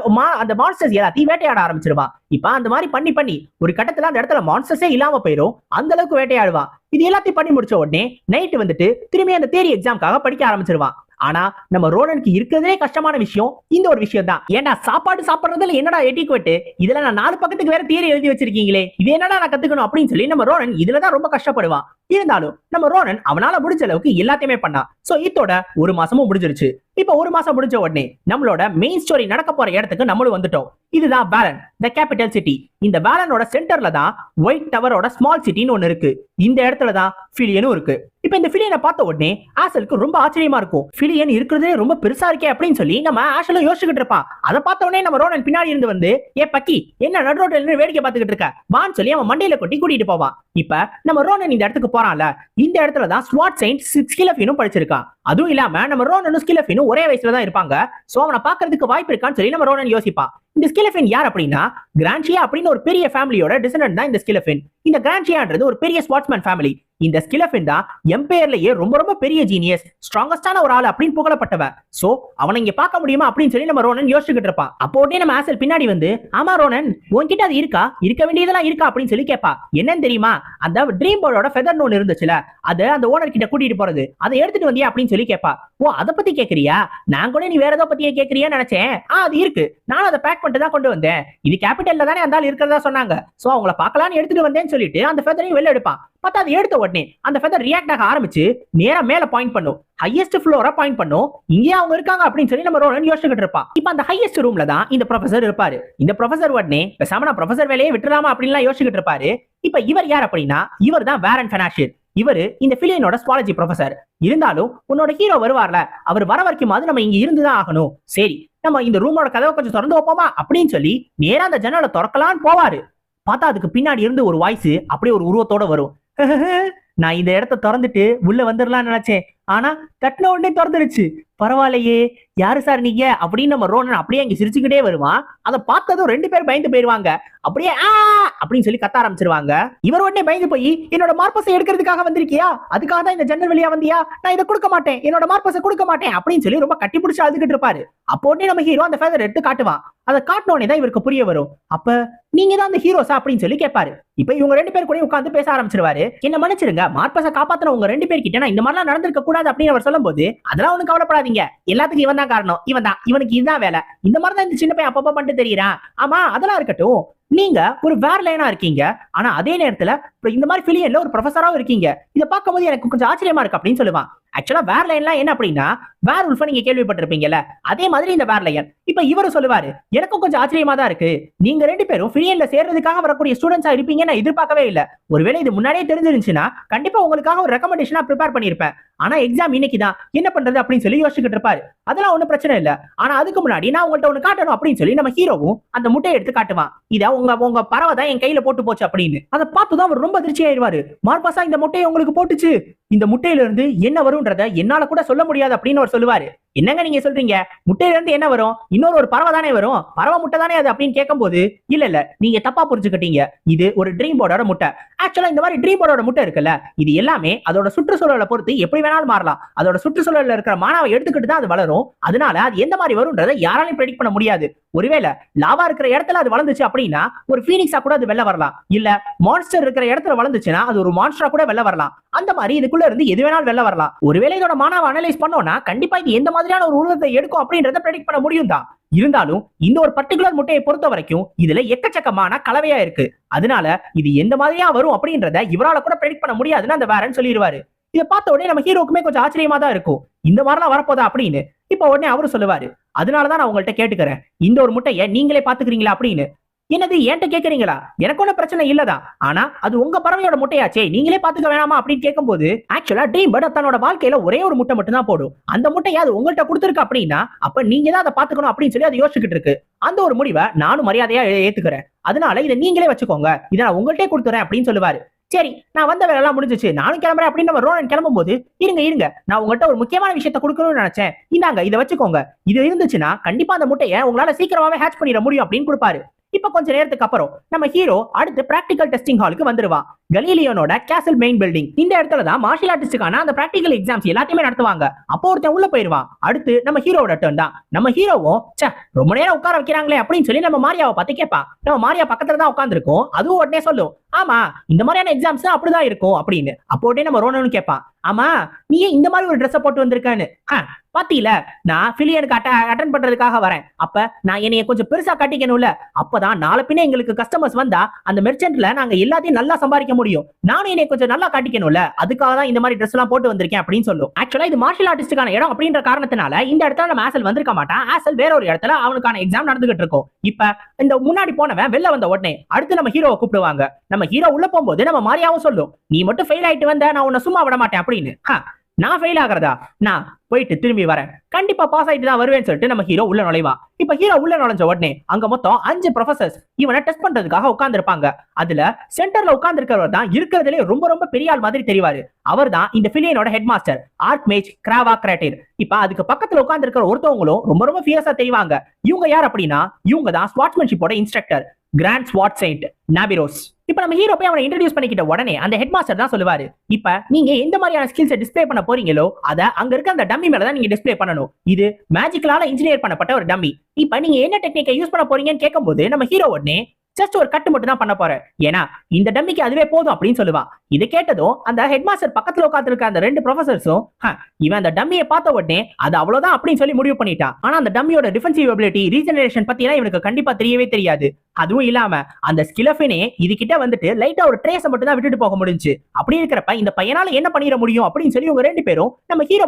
அந்த மான்ஸ்டர்ஸ் எல்லாத்தையும் வேட்டையாட ஆரம்பிச்சிருவான். இப்ப அந்த மாதிரி பண்ணி ஒரு கட்டத்துல அந்த இடத்துல மான்ஸ்டர்ஸே இல்லாம போயிடும். அந்த அளவுக்கு வேட்டையாடுவான். இது எல்லாத்தையும் பண்ணி முடிச்ச உடனே நைட்டு வந்துட்டு திரும்பி அந்த தியரி எக்ஸாம்காக படிக்க ஆரம்பிச்சிருவான். ஆனா நம்ம ரோனனுக்கு இருக்கிறதே கஷ்டமான விஷயம் இந்த ஒரு விஷயம் தான். ஏன்னா சாப்பாடு சாப்பிடுறதுல என்னடா எட்டிக்வெட், இதுல நான் 4 பக்கத்துக்கு வேற தியரி எழுதி வச்சிருக்கீங்களே, இது என்னடா நான் கத்துக்கணும் அப்படின்னு சொல்லி நம்ம ரோனன் இதுலதான் ரொம்ப கஷ்டப்படுவான். இருந்தாலும் நம்ம ரோனன் அவனால முடிஞ்ச அளவுக்கு எல்லாத்தையுமே பண்ணான். சோ இதோட 1 மாசமும் முடிஞ்சிருச்சு. இப்ப 1 மாசம் முடிஞ்ச உடனே நம்மளோட மெயின் ஸ்டோரி நடக்க போற இடத்துக்கு நம்மளும் வந்துட்டோம். இதுதான் வேலன், த கேபிட்டல் சிட்டி. இந்த வேலனோட சென்டர்ல தான் ஒயிட் டவரோட ஸ்மால் சிட்டின்னு ஒன்னு இருக்கு. இந்த இடத்துல தான் ஃபிலியனும் இருக்கு. இப்ப இந்த ஃபிலியனை பார்த்த உடனே ஆஷலுக்கு ரொம்ப ஆச்சரியமா இருக்கும். ஃபிலியன் இருக்கிறதே ரொம்ப பெருசா இருக்கே அப்படின்னு சொல்லி நம்ம ஆஷலும் யோசிச்சுக்கிட்டு இருப்பான். அதை பார்த்த உடனே நம்ம ரோனன் பின்னாடி இருந்து வந்து, ஏ பக்கி என்ன நடுரோட்டில் வேடிக்கை பார்த்துக்கிட்டு இருக்க வான்னு சொல்லி அவன் மண்டையில கொட்டி கூட்டிட்டு போவான். இப்ப நம்ம ரோனன் இந்த இடத்துக்கு போறான்ல, இந்த இடத்துல தான் ஸ்வாட் செயின்ட் ஸ்கிலஃபினும் படிச்சிருக்கான். அதுவும் இல்லாம நம்ம ரோனனும் ஸ்கிலஃபினும் ஒரே வயசுல தான் இருப்பாங்க. சோ அவனை பாக்குறதுக்கு வாய்ப்பு இருக்கான்னு சொல்லி நம்ம ரோனன் யோசிப்பான். இந்த ஸ்கிலஃபின் யார் அப்படின்னா கிரான்ஷியா அப்படின்னு ஒரு பெரிய ஃபேமிலியோட டிசெண்டன்ட் தான் இந்த ஸ்கிலஃபின். இந்த கிரான்ஷியான்றது ஒரு பெரிய ஸ்வாட்ஸ்மேன் ஃபேமிலி. இந்த ஸ்கிலஃபின் தான் எம்பையர்லயே ரொம்ப ரொம்ப பெரிய ஜீனியஸ், ஸ்ட்ராங்கஸ்டான ஒரு ஆள் அப்படின்னு புகழப்பட்டவன். சோ அவனை இங்க பார்க்க முடியுமா அப்படின்னு சொல்லி நம்ம ரோனன் யோசிச்சுக்கிட்டு இருப்பான். அப்போ உடனே நம்ம ஆசல் பின்னாடி வந்து, ஆமா ரோனன் உன்கிட்ட அது இருக்கா, இருக்க வேண்டியதெல்லாம் இருக்கா அப்படின்னு சொல்லி கேட்பா. என்னன்னு தெரியுமா, அந்த ட்ரீம் போர்டோட ஃபெதர் ஒன்னு இருந்துச்சுல, அதை அந்த ஓனர் கிட்ட கூட்டிட்டு போறது, அதை எடுத்துட்டு வந்தியா அப்படின்னு சொல்லி கேட்பா. ஓ அதை பத்தி கேக்குறியா, நான் கூட நீ வேற ஏதோ பத்தியே கேக்குறியான்னு நினைச்சேன். அது இருக்கு, நானும் அதை பேக் பண்ணிட்டு தான் கொண்டு வந்தேன். இது கேபிட்டல்ல தானே அந்த ஆள் இருக்கிறதா சொன்னாங்க. சோ அவங்கள பார்க்கலான்னு எடுத்துட்டு வந்தேன்னு சொல்லிட்டு அந்த ஃபெதரையும் வெளில எடுப்பான். பார்த்தா அது எடுத்த உடனே அந்த ஃபெதர் ரியாக்ட் ஆக ஆரம்பிச்சு நேரா மேல பாயிண்ட் பண்ணும். ஹையஸ்ட் ஃப்ளோரா பாயிண்ட் பண்ணும். இங்கே அவங்க இருக்காங்க அப்படின்னு சொல்லி நம்ம ரோனன் யோசிச்சுக்கிட்டு இருப்பான். இப்ப அந்த ஹையஸ்ட் ரூம்ல தான் இந்த ப்ரொஃபசர் இருப்பாரு. இந்த ப்ரொஃபசர் உடனே பேசாம நான் ப்ரொஃபசர் வேலையை விட்டுலாமா அப்படின்லாம் யோசிச்சுக்கிட்டு இருப்பாரு. இப்ப இவர் யார் அப்படின்னா, இவர் தான் வேரன் ஃபெனாஷியர். இவரு இந்த ஃபிலியனோட ஸ்வாலஜி ப்ரொஃபசர். இருந்தாலும் உன்னோட ஹீரோ வருவார்ல, அவர் வர வரைக்கும் நம்ம இங்க இருந்துதான் ஆகணும். சரி நம்ம இந்த ரூமோட கதவை கொஞ்சம் திறந்து வைப்போமா அப்படின்னு சொல்லி நேரா அந்த ஜன்னலை திறக்கலான்னு போவாரு. பார்த்தா அதுக்கு பின்னாடி இருந்து ஒரு வாய்ஸ் அப்படியே ஒரு உருவத்தோட வரும். நான் இந்த இடத்த திறந்துட்டு உள்ள வந்துடலாம்னு நினைச்சேன், ஆனா தட்டின உடனே திறந்துருச்சு. பரவாயில்லையே, யாரு சார் நீங்க அப்படின்னு நம்ம ரோனன் அப்படியே அங்க சிரிச்சுக்கிட்டே வருவான். அதை பார்த்ததும் 2 பேர் பயந்து போயிருவாங்க. அப்படியே அப்படின்னு சொல்லி கத்த ஆரம்பிச்சிருவாங்க. இவர் உடனே பயந்து போய், என்னோட மார்பஸை எடுக்கிறதுக்காக வந்திருக்கியா, அதுக்காக தான் இந்த ஜன்னல் வழியா வந்தியா, நான் இதை கொடுக்க மாட்டேன், என்னோட மார்பஸை கொடுக்க மாட்டேன் அப்படின்னு சொல்லி ரொம்ப கட்டி பிடிச்சு அழுதுகிட்டு இருப்பாரு. அப்போ உடனே நம்ம ஹீரோ அந்த ஃபெதர் எடுத்து காட்டுவான். அதை காட்டினோடனே தான் இவருக்கு புரிய வரும். அப்ப நீங்க தான் அந்த ஹீரோஸா அப்படின்னு சொல்லி கேட்பாரு. இப்ப இவங்க 2 பேர் கூட உட்காந்து பேச ஆரம்பிச்சிருவாரு. என்ன மன்னிச்சிருங்க, மார்பஸை காப்பாத்தின உங்க 2 பேர் கிட்ட நான் இந்த மாதிரிலாம் நடந்திருக்க கூடாது அப்படின்னு அவர் சொல்லும் போது, அதெல்லாம் ஒண்ணு கவலைப்படாதீங்க, எல்லாத்துக்கும் இவன் தான் காரணம், இவனுக்கு இதுதான் வேலை, இந்த மாதிரி தான் இந்த சின்ன பையன் அப்பப்ப பண்ணிட்டு தெரியுறான். ஆமா அதெல்லாம் இருக்கட்டும், நீங்க ஒரு வேற லைனா இருக்கீங்க, ஆனா அதே நேரத்துல இந்த மாதிரி ஃபிலியன்ல ஒரு ப்ரொஃபஸராவும் இருக்கீங்க, இதை பார்க்கும்போது எனக்கு கொஞ்சம் ஆச்சரியமா இருக்கு அப்படின்னு சொல்லுவான். ஆக்சுவலா வேற லைன்லாம் என்ன அப்படின்னா, வேர் உல்ஃபை நீங்க கேள்விப்பட்டிருப்பீங்கல்ல, அதே மாதிரி இந்த வேர் லைன். இப்ப இவரு சொல்லுவாரு, எனக்கும் கொஞ்சம் ஆச்சரியமா தான் இருக்கு, நீங்க 2 பேரும் ஃபிலியன்ல சேர்றதுக்காக வரக்கூடிய ஸ்டூடெண்ட்ஸா இருப்பீங்க நான் எதிர்பார்க்கவே இல்ல. ஒருவேளை இது முன்னாடியே தெரிஞ்சிருந்துச்சுன்னா கண்டிப்பா உங்களுக்காக ஒரு ரெக்கமெண்டேஷனா ப்ரிப்பேர் பண்ணிருப்பேன். ஆனா எக்ஸாம் இன்னைக்கு தான், என்ன பண்றது அப்படின்னு சொல்லி யோசிச்சுக்கிட்டு இருப்பாரு. அதெல்லாம் ஒன்றும் பிரச்சனை இல்ல, ஆனா அதுக்கு முன்னாடி நான் உங்கள்ட்ட ஒண்ணு காட்டணும் அப்படின்னு சொல்லி நம்ம ஹீரோவும் அந்த முட்டையை எடுத்து காட்டுவான். இத உங்க பறவை தான் என் கையில போட்டு போச்சு அப்படின்னு. அதை பார்த்துதான் அவர் ரொம்ப அதிர்ச்சி ஆயிடுவாரு. மார்பாசா இந்த முட்டையை உங்களுக்கு போட்டுச்சு, இந்த முட்டையில இருந்து என்ன வரும்ன்றத என்னால கூட சொல்ல முடியாது அப்படின்னு அவர் சொல்லுவாரு. என்னங்க நீங்க சொல்றீங்க, முட்டையில இருந்து என்ன வரும், இன்னொரு பறவை தானே வரும், பறவை முட்டை தானே அது அப்படின்னு கேட்கும்போது, இல்ல நீங்க தப்பா புரிஞ்சுக்கிட்டீங்க, இது ஒரு ட்ரீம் போர்டோட முட்டை. ஆக்சுவலா இந்த மாதிரி ட்ரீம் போர்டோட முட்டை இருக்குல்ல, இது எல்லாமே அதோட சுற்றுச்சூழலை பொறுத்து எப்படி வேணாலும் மாறலாம். அதோட சுற்றுச்சூழல்ல இருக்கிற மானாவை எடுத்துக்கிட்டு தான் அது வளரும். அதனால அது எந்த மாதிரி வரும்ன்றதை யாராலையும் ப்ரெடிக்ட் பண்ண முடியாது. ஒருவேளை லாவா இருக்கிற இடத்துல அது வளர்ந்துச்சு அப்படின்னா ஒரு ஃபீனிக்ஸா கூட அது வெளில வரலாம், இல்ல மான்ஸ்டர் இருக்கிற இடத்துல வளர்ந்துச்சுன்னா அது ஒரு மான்ஸ்டரா கூட வெளில வரலாம். அந்த மாதிரி இதுக்குள்ள இருந்து எது வேணாலும் வெளில வரலாம். ஒருவேளை இதோட மானாவை அனலைஸ் பண்ணோம்னா கண்டிப்பா இது எந்த மாதிரியான ஒரு உருவத்தை எடுக்கும் அப்படின்றத ப்ரெடிக்ட் பண்ண முடியும் தான். இருந்தாலும் இந்த ஒரு பர்டிகுலர் முட்டையை பொறுத்த வரைக்கும் இதுல எக்கச்சக்கமான கலவையா இருக்கு. அதனால இது எந்த மாதிரியா வரும் அப்படின்றத இவரால கூட ப்ரெடிக்ட் பண்ண முடியாதுன்னு அந்த வேரன் சொல்லிடுவாரு. இதை பார்த்த உடனே நம்ம ஹீரோக்குமே கொஞ்சம் ஆச்சரியமா தான் இருக்கும், இந்த மாதிரிலாம் வரப்போதா அப்படின்னு. இப்ப உடனே அவரு சொல்லுவாரு, அதனாலதான் நான் உங்கள்ட்ட கேட்டுக்கிறேன், இந்த ஒரு முட்டையை நீங்களே பாத்துக்கிறீங்களா அப்படின்னு. என்னது என்கிட்ட கேக்குறீங்களா? எனக்கு ஒன்றும் பிரச்சனை இல்லதான், ஆனா அது உங்க பறவையோட முட்டையாச்சே, நீங்களே பாத்துக்க வேணாமா அப்படின்னு கேட்கும்போது, ஆக்சுவலா ட்ரீம் பேர்ட் தன்னோட வாழ்க்கையில ஒரே ஒரு முட்டை மட்டும் தான் போடும். அந்த முட்டையை அது உங்கள்ட்ட கொடுத்துருக்கு அப்படின்னா அப்ப நீங்க தான் அதை பாத்துக்கணும் அப்படின்னு சொல்லி அது யோசிச்சுக்கிட்டு இருக்கு. அந்த ஒரு முடிவை நானும் மரியாதையா ஏத்துக்கிறேன். அதனால இதை நீங்களே வச்சுக்கோங்க, இதை நான் உங்கள்ட்டே கொடுத்துறேன் அப்படின்னு சொல்லுவாரு. சரி, நான் வந்த வேலை எல்லாம் முடிஞ்சிச்சு, நானும் கிளம்புறேன் அப்படின்னு நம்ம ரோனன் கிளம்பும் போது, இருங்க நான் உங்கள்கிட்ட ஒரு முக்கியமான விஷயத்தை கொடுக்கணும்னு நினைச்சேன், இந்தாங்க இதை வச்சுக்கோங்க, இது இருந்துச்சுன்னா கண்டிப்பா அந்த முட்டையை உங்களால சீக்கிரமாவே ஹேட்ச் பண்ணிட முடியும் அப்படின்னு கொடுப்பாரு. இப்ப கொஞ்ச நேரத்துக்கு அப்புறம் நம்ம ஹீரோ அடுத்து பிராக்டிகல் டெஸ்டிங் ஹாலுக்கு வந்துருவா. கலீலியோனோட கேசல் மெயின் பில்டிங், இந்த இடத்துல தான் மார்ஷியல் ஆர்டிஸ்டுக்கான அந்த பிராக்டிகல் எக்ஸாம்ஸ் எல்லாத்தையுமே நடத்துவாங்க. அப்போ ஒருத்தன் உள்ள போயிருவான். அடுத்து நம்ம ஹீரோட டர்ன் தான். நம்ம ஹீரோவும் ரொம்ப நேரம் உட்கார வைக்கிறாங்களே அப்படின்னு சொல்லி நம்ம மாரியாவை பார்த்து கேட்பான். நம்ம மாரியா பக்கத்துல தான் உட்காந்துருக்கோம். அதுவும் உடனே சொல்லும், ஆமா இந்த மாதிரியான எக்ஸாம்ஸ் அப்படிதான் இருக்கும் அப்படின்னு. அப்போ உடனே நம்ம ரோனனும் கேட்பான், ஆமா நீ இந்த மாதிரி ஒரு ட்ரெஸ் போட்டு வந்திருக்கான்னு. பாத்தீல, நான் பிலியனுக்கு அட்டன் பண்றதுக்காக வரேன். அப்ப நான் என்னைய கொஞ்சம் பெருசா காட்டிக்கணும்ல, அப்பதான் நாளை பின்ன எங்களுக்கு கஸ்டமர்ஸ் வந்தா அந்த மெர்ச்சன்ட்ல நாங்க எல்லாத்தையும் நல்லா சம்பாதிக்க முடியும். நானும் என்னைய கொஞ்சம் நல்லா காட்டிக்கணும்ல, அதுக்காக தான் இந்த மாதிரி ட்ரெஸ் எல்லாம் போட்டு வந்திருக்கேன் அப்படின்னு சொல்லும். ஆக்சுவலா இது மார்ஷியல் ஆர்டிஸ்டுக்கான இடம் அப்படின்ற காரணத்தினால இந்த இடத்துல நம்ம ஆசல் வந்திருக்க மாட்டான். ஆசல் வேற ஒரு இடத்துல அவனுக்கான எக்ஸாம் நடந்துகிட்டு இருக்கும். இப்ப இந்த முன்னாடி போனவன் வெளில வந்த உடனே அடுத்து நம்ம ஹீரோவை கூப்பிடுவாங்க. நம்ம ஹீரோ உள்ள போகும்போது நம்ம மாரியாவும் சொல்லும், நீ மட்டும் ஃபெயில் ஆயிட்டு வந்த, நான் உன்னை சும்மா விட மாட்டேன் அப்படின்னு. நான் ஃபெயில் ஆகிறதா? நான் போயிட்டு திரும்பி வரேன், கண்டிப்பா பாஸ் ஆயிட்டு தான் வருவேன்னு சொல்லிட்டு நம்ம ஹீரோ உள்ள நுழைவா. இப்ப ஹீரோ உள்ள நுழைஞ்ச உடனே அங்க மொத்தம் 5 ப்ரொஃபசர்ஸ் இவனை டெஸ்ட் பண்றதுக்காக உட்கார்ந்து இருப்பாங்க. அதுல சென்டர்ல உட்கார்ந்து இருக்கிறவர் தான் இருக்கிறதுலே ரொம்ப பெரிய ஆள் மாதிரி தெரிவாரு. அவர் தான் இந்த பிலியனோட ஹெட் மாஸ்டர் ஆர்க்மேஜ் கிராவா கிராட்டிர். இப்ப அதுக்கு பக்கத்துல உட்கார்ந்து இருக்கிற ஒருத்தவங்களும் ரொம்ப ஃபியர்ஸா தெரிவாங்க. இவங்க யார் அப்படின்னா, இவங்க தான் ஸ்வாட்ஸ்மேன்ஷிப்போட இன்ஸ்ட்ரக்டர் கிராண்ட் ஸ்வாட் செயின்ட் நாபிரோஸ். இப்ப நம்ம ஹீரோ போய் அவனை இன்ட்ரோடியூஸ் பண்ணிக்கிட்ட உடனே அந்த ஹெட் மாஸ்டர் தான் சொல்லுவாரு, இப்ப நீங்க எந்த மாதிரியான ஸ்கில்ஸை டிஸ்ப்ளே பண்ண போறீங்களோ அதை அங்க இருக்க அந்த டம்மி மேல தான் நீங்க டிஸ்ப்ளே பண்ணணும். இது மேஜிக்கலால இன்ஜினியர் பண்ணப்பட்ட ஒரு டம்மி. இப்ப நீங்க என்ன டெக்னிக்கை யூஸ் பண்ண போறீங்கன்னு கேட்கும்போது நம்ம ஹீரோ உடனே ஜஸ்ட் ஒரு கட்டு மட்டும் தான் பண்ண போறேன், ஏன்னா இந்த டம்மிக்கு அதுவே போதும் அப்படின்னு சொல்லுவான். இதை கேட்டதும் அந்த ஹெட் மாஸ்டர் பக்கத்துல உட்கார்ந்திருக்க அந்த 2 ப்ரொஃபசர்ஸும் இவன் அந்த டம்மியை பார்த்த உடனே அது அவ்வளவுதான் அப்படின்னு சொல்லி முடிவு பண்ணிட்டான். ஆனா அந்த டம்மியோட டிஃபென்சிவ் எபிலிட்டி, ரீஜெனரேஷன் பத்தி எல்லாம் இவனுக்கு கண்டிப்பா தெரியவே தெரியாது. அதுவும் இல்லாம அந்த ஸ்கிலஃபினே இது கிட்ட வந்துட்டு லைட்டா ஒரு ட்ரேஸை மட்டும் தான் விட்டுட்டு போக முடிஞ்சு. அப்படி இருக்கிறப்ப இந்த பையனால என்ன பண்ணிட முடியும் அப்படின்னு சொல்லி இவங்க 2 பேரும் நம்ம ஹீரோ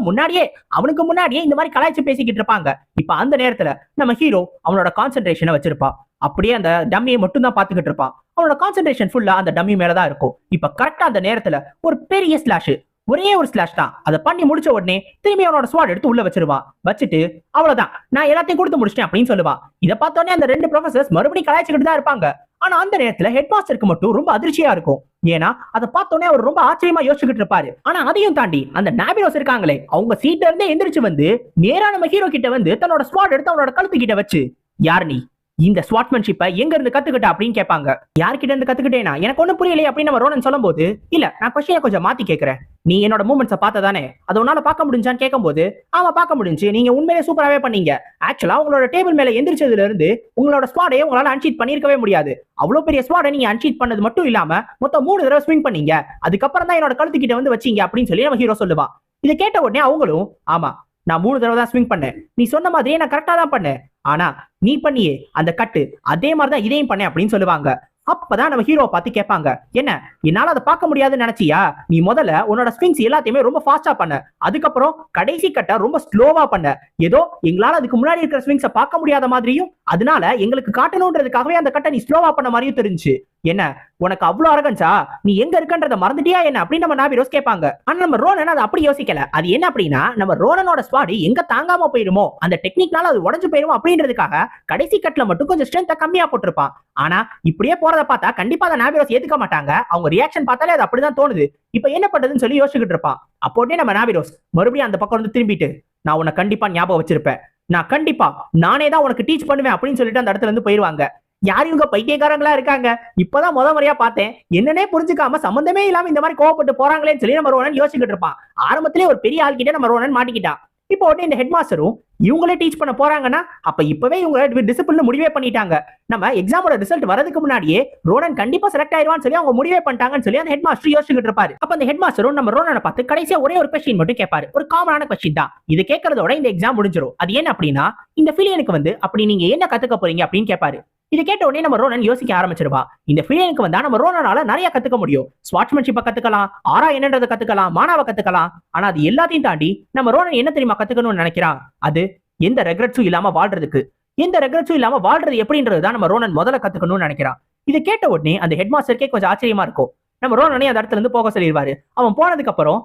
அவனுக்கு முன்னாடியே இந்த மாதிரி கலாய்ச்சி பேசிக்கிட்டு இருப்பாங்க. இப்ப அந்த நேரத்துல நம்ம ஹீரோ அவனோட கான்சென்ட்ரேஷனை வச்சிருப்பான். அப்படியே அந்த டம்மியை மட்டும் தான் பாத்துக்கிட்டு இருப்பான். அவனோட கான்சென்ட்ரேஷன் ஃபுல்லா அந்த டம்மி மேலதான் இருக்கும். இப்ப கரெக்டா அந்த நேரத்துல ஒரு பெரிய ஸ்லாஷ், ஒரே ஒரு ஸ்லாஷ் தான். அதை பண்ணி முடிச்ச உடனே திரும்பி அவனோட ஸ்வாட் எடுத்து உள்ள வச்சிருவான். வச்சுட்டு அவ்வளவுதான், நான் எல்லாத்தையும் கொடுத்து முடிச்சிட்டேன் அப்படின்னு சொல்லுவான். இதை பார்த்தோன்னே அந்த 2 ப்ரொஃபசர்ஸ் மறுபடியும் கலாய்ச்சிக்கிட்டு தான் இருப்பாங்க. ஆனா அந்த நேரத்துல ஹெட் மாஸ்டருக்கு மட்டும் ரொம்ப அதிர்ச்சியா இருக்கும். ஏன்னா அதை பார்த்தோன்னே அவர் ரொம்ப ஆச்சரியமா யோசிச்சுக்கிட்டு இருப்பாரு. ஆனா அதையும் தாண்டி அந்த நாபிரோஸ் இருக்காங்களே, அவங்க சீட்ல இருந்தே எந்திரிச்சு வந்து நேரா நம்ம ஹீரோ கிட்ட வந்து தன்னோட ஸ்வாட் எடுத்து அவனோட கழுத்து கிட்ட வச்சு, யார் நீ, இந்த ஸ்வாட்மேன்ஷிப்பை எங்க இருந்து கத்துக்கிட்ட அப்படின்னு கேட்பாங்க. யார்கிட்ட இருந்து கத்துக்கிட்டேனா எனக்கு ஒன்னும் புரியலையே அப்படின்னு நம்ம ரோனன் சொல்லும் போது, இல்ல நான் கொஸ்டினை கொஞ்சம் மாத்தி கேட்கிறேன், நீ என்னோட மூமெண்ட்ஸை பார்த்ததானே, அதை உன்னால பார்க்க முடிஞ்சான்னு கேட்கும்போது, ஆமா பார்க்க முடிஞ்சு, நீங்க உண்மையிலே சூப்பராகவே பண்ணீங்க. ஆக்சுவலா உங்களோட டேபிள் மேல எந்திரிச்சதுல இருந்து உங்களோட ஸ்வாடையை உங்களால அன்ஷீட் பண்ணிருக்கவே முடியாது. அவ்வளவு பெரிய ஸ்வாடை நீங்க அன்ஷீட் பண்ணது மட்டும் இல்லாம மொத்தம் 3 தடவை ஸ்விங் பண்ணீங்க. அதுக்கப்புறம் தான் என்னோட கழுத்துக்கிட்ட வந்து வச்சீங்க அப்படின்னு சொல்லி நம்ம ஹீரோ சொல்லுவான். இதை கேட்ட உடனே அவங்களும், ஆமா நான் 3 தடவை தான் ஸ்விங் பண்ணேன், நீ சொன்ன மாதிரியே நான் கரெக்டா தான் பண்ணேன், ஆனா நீ பண்ணியே அந்த கட்டு அதே மாதிரிதான் இதையும் பண்ணேன் அப்படின்னு சொல்லுவாங்க. அப்பதான் நம்ம ஹீரோவை பார்த்து கேட்பாங்க, என்ன என்னால அதை பார்க்க முடியாதுன்னு நினைச்சியா? நீ முதல்ல உன்னோட ஸ்விங்ஸ் எல்லாத்தையுமே ரொம்ப ஃபாஸ்டா பண்ண, அதுக்கப்புறம் கடைசி கட்ட ரொம்ப ஸ்லோவா பண்ண. ஏதோ எங்களால அதுக்கு முன்னாடி இருக்கிற ஸ்விங்ஸை பார்க்க முடியாத மாதிரியும், அதனால எங்களுக்கு காட்டணும்ன்றதுக்காகவே அந்த கட்டை நீ ஸ்லோவா பண்ண மாதிரியும் தெரிஞ்சு. என்ன உனக்கு அவ்வளவு அரகன்ஸா? நீ எங்க இருக்கன்றத மறந்துட்டியா என்ன அப்படின்னு நம்ம நாபிரோஸ் கேட்பாங்க. ஆனா நம்ம ரோனன் அதை அப்படி யோசிக்கல. அது என்ன அப்படின்னா, நம்ம ரோனனோட ஸ்வாட் எங்க தாங்காம போயிருமோ, அந்த டெக்னிக்னால அது உடஞ்சு போயிருமோ அப்படின்றதுக்காக கடைசி கட்ல மட்டும் கொஞ்சம் ஸ்ட்ரென்த்தை கம்மியா போட்டிருப்பான். ஆனா இப்படியே போறத பார்த்தா கண்டிப்பா அந்த நாபிரோஸ் ஏத்துக்க மாட்டாங்க. அவங்க ரியாக்ஷன் பார்த்தாலே அது அப்படிதான் தோணுது. இப்ப என்ன பண்றதுன்னு சொல்லி யோசிச்சுக்கிட்டு இருப்பான். அப்போதே நம்ம நாபிரோஸ் மறுபடியும் அந்த பக்கம் வந்து திரும்பிட்டு, நான் உன்னை கண்டிப்பா ஞாபகம் வச்சிருப்பேன், நான் கண்டிப்பா நானே தான் உனக்கு டீச் பண்ணுவேன் அப்படின்னு சொல்லிட்டு அந்த இடத்துல இருந்து போயிருவாங்க. யார் இவங்க பைத்தியக்காரங்களா இருக்காங்க, இப்பதான் முறையா பார்த்தேன், என்னன்னே புரிஞ்சுக்காம சம்பந்தமே இல்லாம இந்த மாதிரி கோவப்பட்டு போறாங்களேன்னு சொல்லி நம்ம ரோனன் யோசிச்சுக்கிட்டு இருப்பான். ஆரம்பத்திலே ஒரு பெரிய ஆள் கிட்ட நம்ம ரோனன் மாட்டிக்கிட்டான். இப்போ உடனே இந்த ஹெட் மாஸ்டரும் இவங்களே டீச் பண்ண போறாங்கன்னா அப்ப இப்பவே இவங்க டிசிப்ளின் முடிவே பண்ணிட்டாங்க. நம்ம எக்ஸாமோட ரிசல்ட் வரதுக்கு முன்னாடியே ரோனன் கண்டிப்பா செலக்ட் ஆயிடுவான்னு சொல்லி அவங்க முடிவே பண்ணிட்டாங்கன்னு சொல்லி அந்த ஹெட் மாஸ்டர் யோசிச்சுக்கிட்டு இருப்பாரு. அப்ப அந்த ஹெட் மாஸ்டரும் நம்ம ரோனனை பார்த்து கடைசியா ஒரே ஒரு கொஸ்டின் மட்டும் கேட்பாரு. ஒரு காமனான கொஸ்டின் தான். இது கேட்கறதோட இந்த எக்ஸாம் முடிஞ்சிடும். அது என்ன அப்படின்னா, இந்த பிலியனுக்கு வந்து அப்படி நீங்க என்ன கத்துக்க போறீங்க அப்படின்னு கேட்பாரு. இதை கேட்ட உடனே நம்ம ரோனன் யோசிக்க ஆரம்பிச்சிருவா. இந்த ஃபிலியனுக்கு வந்தா நம்ம ரோனனால நிறைய கத்துக்க முடியும். ஸ்வாட்ச்மேன்ஷிப்பை கத்துக்கலாம், ஆரா என்னன்றதை கத்துக்கலாம், மானாவை கத்துக்கலாம். ஆனா அது எல்லாத்தையும் தாண்டி நம்ம ரோனன் என்ன தெரியுமா கத்துக்கணும்னு நினைக்கிறான்? அது எந்த ரெக்ரெட்ஸும் இல்லாம வாழ்றதுக்கு. எந்த ரெக்ரெட்ஸும் இல்லாம வாழ்றது எப்படின்றதுதான் நம்ம ரோனன் முதல்ல கத்துக்கணும்னு நினைக்கிறான். இதை கேட்ட உடனே அந்த ஹெட் மாஸ்டருக்கே கொஞ்சம் ஆச்சரியமா இருக்கும். நம்ம ரோனனே அந்த இடத்துல இருந்து போக சொல்லிடுவாரு. அவன் போனதுக்கு அப்புறம்